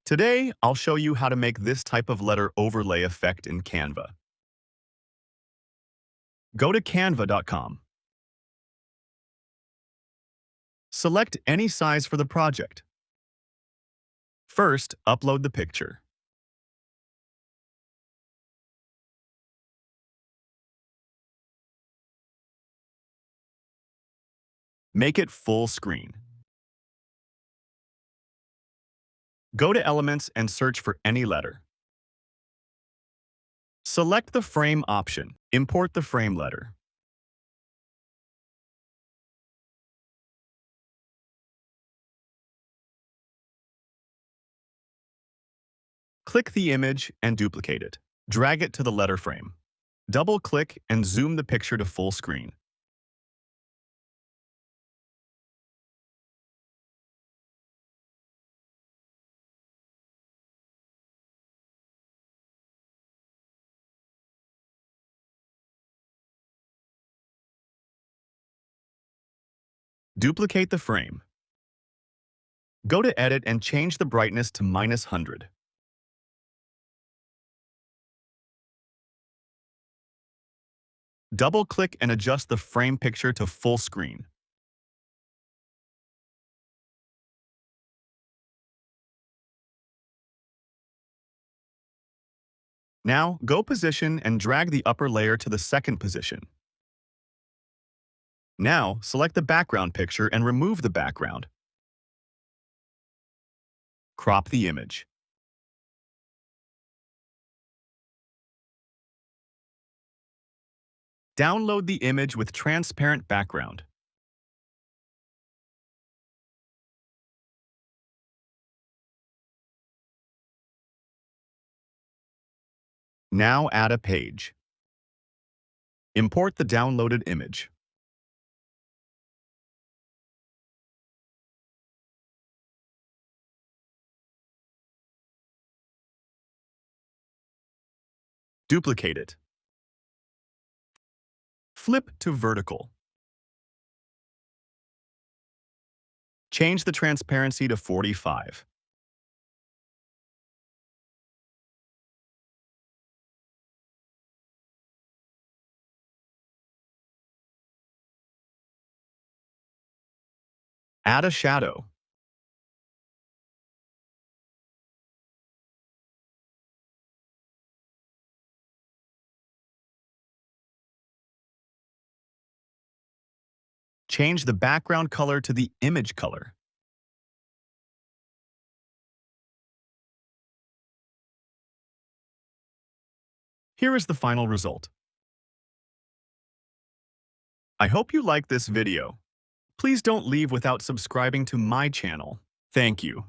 Today, I'll show you how to make this type of letter overlay effect in Canva. Go to canva.com. Select any size for the project. First, upload the picture. Make it full screen. Go to Elements and search for any letter. Select the frame option. Import the frame letter. Click the image and duplicate it. Drag it to the letter frame. Double-click and zoom the picture to full screen. Duplicate the frame. Go to Edit and change the brightness to -100. Double-click and adjust the frame picture to full screen. Now, go position and drag the upper layer to the second position. Now, select the background picture and remove the background. Crop the image. Download the image with transparent background. Now add a page. Import the downloaded image. Duplicate it. Flip to vertical. Change the transparency to 45. Add a shadow. Change the background color to the image color. Here is the final result. I hope you liked this video. Please don't leave without subscribing to my channel. Thank you.